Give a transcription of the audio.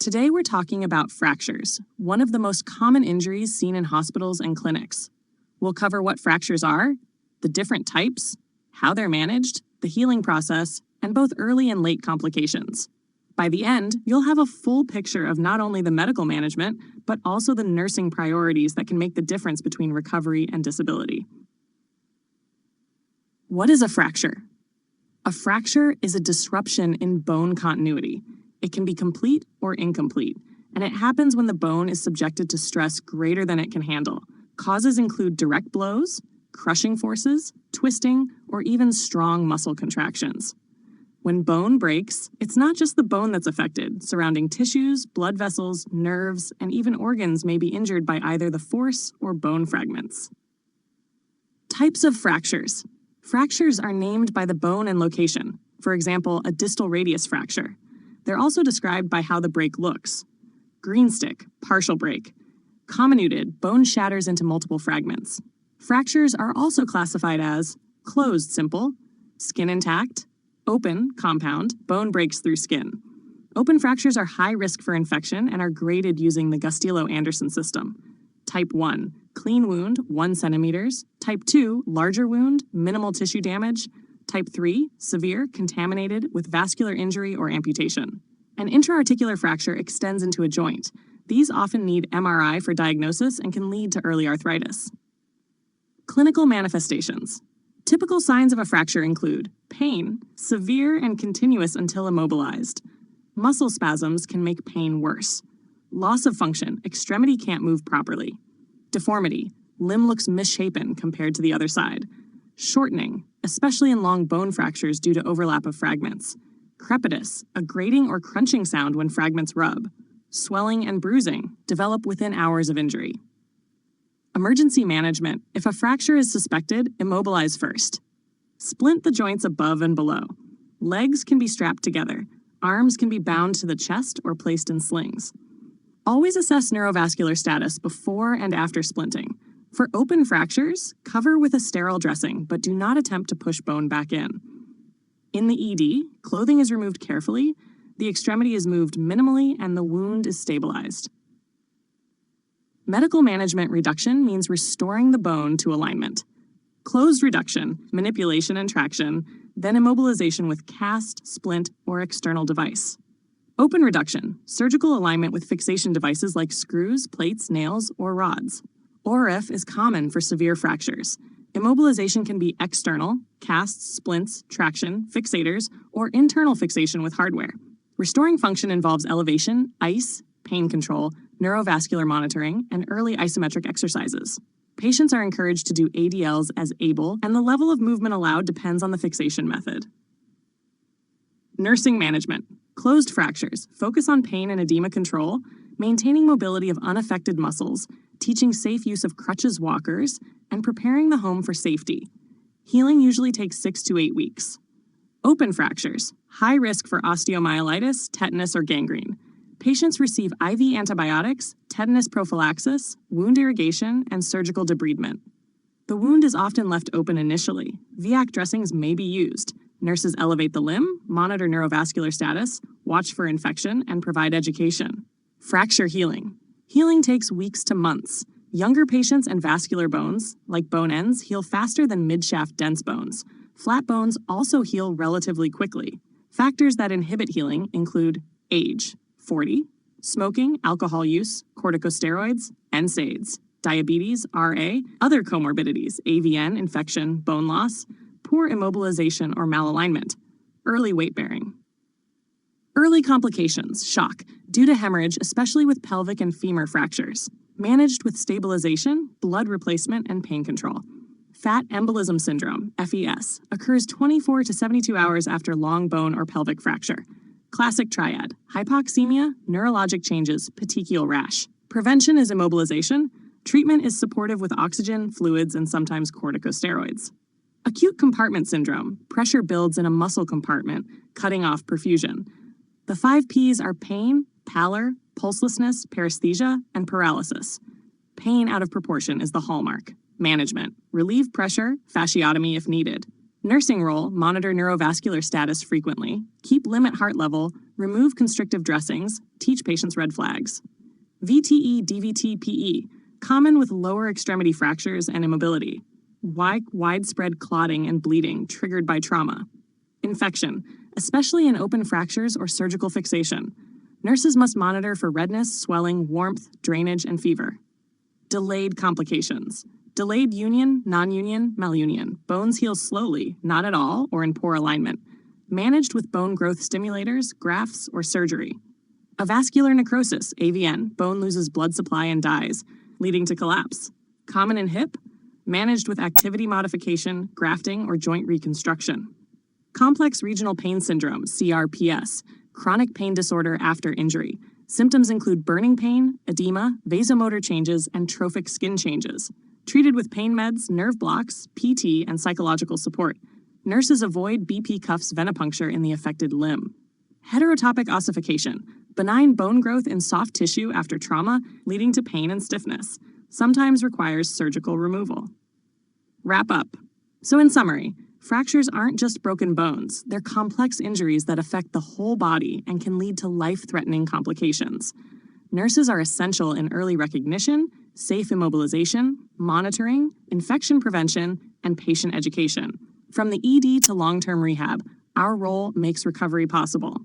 Today we're talking about fractures, one of the most common injuries seen in hospitals and clinics. We'll cover what fractures are, the different types, how they're managed, the healing process, and both early and late complications. By the end, you'll have a full picture of not only the medical management, but also the nursing priorities that can make the difference between recovery and disability. What is a fracture? A fracture is a disruption in bone continuity. It can be complete or incomplete, and it happens when the bone is subjected to stress greater than it can handle. Causes include direct blows, crushing forces, twisting, or even strong muscle contractions. When bone breaks, it's not just the bone that's affected. Surrounding tissues, blood vessels, nerves, and even organs may be injured by either the force or bone fragments. Types of fractures. Fractures are named by the bone and location. For example, a distal radius fracture. They're also described by how the break looks. Green stick, partial break. Comminuted, bone shatters into multiple fragments. Fractures are also classified as closed simple, skin intact, open compound, bone breaks through skin. Open fractures are high risk for infection and are graded using the Gustillo-Anderson system. Type 1, clean wound, 1 centimeters. Type 2, larger wound, minimal tissue damage. Type 3, severe, contaminated, with vascular injury or amputation. An intra-articular fracture extends into a joint. These often need MRI for diagnosis and can lead to early arthritis. Clinical manifestations. Typical signs of a fracture include pain, severe and continuous until immobilized. Muscle spasms can make pain worse. Loss of function, extremity can't move properly. Deformity, limb looks misshapen compared to the other side. Shortening, especially in long bone fractures due to overlap of fragments. Crepitus, a grating or crunching sound when fragments rub. Swelling and bruising, develop within hours of injury. Emergency management. If a fracture is suspected, immobilize first. Splint the joints above and below. Legs can be strapped together. Arms can be bound to the chest or placed in slings. Always assess neurovascular status before and after splinting. For open fractures, cover with a sterile dressing, but do not attempt to push bone back in. In the ED, clothing is removed carefully, the extremity is moved minimally, and the wound is stabilized. Medical management reduction means restoring the bone to alignment. Closed reduction, manipulation and traction, then immobilization with cast, splint, or external device. Open reduction, surgical alignment with fixation devices like screws, plates, nails, or rods. ORIF is common for severe fractures. Immobilization can be external, casts, splints, traction, fixators, or internal fixation with hardware. Restoring function involves elevation, ice, pain control, neurovascular monitoring, and early isometric exercises. Patients are encouraged to do ADLs as able, and the level of movement allowed depends on the fixation method. Nursing management. Closed fractures. Focus on pain and edema control, maintaining mobility of unaffected muscles, teaching safe use of crutches walkers, and preparing the home for safety. Healing usually takes 6 to 8 weeks. Open fractures. High risk for osteomyelitis, tetanus, or gangrene. Patients receive IV antibiotics, tetanus prophylaxis, wound irrigation, and surgical debridement. The wound is often left open initially. VAC dressings may be used. Nurses elevate the limb, monitor neurovascular status, watch for infection, and provide education. Fracture healing. Healing takes weeks to months. Younger patients and vascular bones, like bone ends, heal faster than midshaft dense bones. Flat bones also heal relatively quickly. Factors that inhibit healing include age, 40, smoking, alcohol use, corticosteroids, NSAIDs, diabetes, RA, other comorbidities, AVN, infection, bone loss, poor immobilization or malalignment, early weight bearing. Early complications, shock, due to hemorrhage, especially with pelvic and femur fractures. Managed with stabilization, blood replacement, and pain control. Fat embolism syndrome, FES, occurs 24 to 72 hours after long bone or pelvic fracture. Classic triad, hypoxemia, neurologic changes, petechial rash. Prevention is immobilization. Treatment is supportive with oxygen, fluids, and sometimes corticosteroids. Acute compartment syndrome, pressure builds in a muscle compartment, cutting off perfusion. The 5 Ps are pain, pallor, pulselessness, paresthesia, and paralysis. Pain out of proportion is the hallmark. Management, relieve pressure, fasciotomy if needed. Nursing role, monitor neurovascular status frequently, keep limit heart level, remove constrictive dressings, teach patients red flags. VTE, DVT, PE, common with lower extremity fractures and immobility. Widespread clotting and bleeding triggered by trauma. Infection, especially in open fractures or surgical fixation. Nurses must monitor for redness, swelling, warmth, drainage, and fever. Delayed complications. Delayed union, non-union, malunion. Bones heal slowly, not at all, or in poor alignment. Managed with bone growth stimulators, grafts, or surgery. Avascular necrosis, AVN, bone loses blood supply and dies, leading to collapse. Common in hip, managed with activity modification, grafting, or joint reconstruction. Complex regional pain syndrome, CRPS, chronic pain disorder after injury. Symptoms include burning pain, edema, vasomotor changes, and trophic skin changes. Treated with pain meds, nerve blocks, PT, and psychological support. Nurses avoid BP cuffs venipuncture in the affected limb. Heterotopic ossification, benign bone growth in soft tissue after trauma, leading to pain and stiffness. Sometimes requires surgical removal. Wrap up. So in summary, fractures aren't just broken bones. They're complex injuries that affect the whole body and can lead to life-threatening complications. Nurses are essential in early recognition, safe immobilization, monitoring, infection prevention, and patient education. From the ED to long-term rehab, our role makes recovery possible.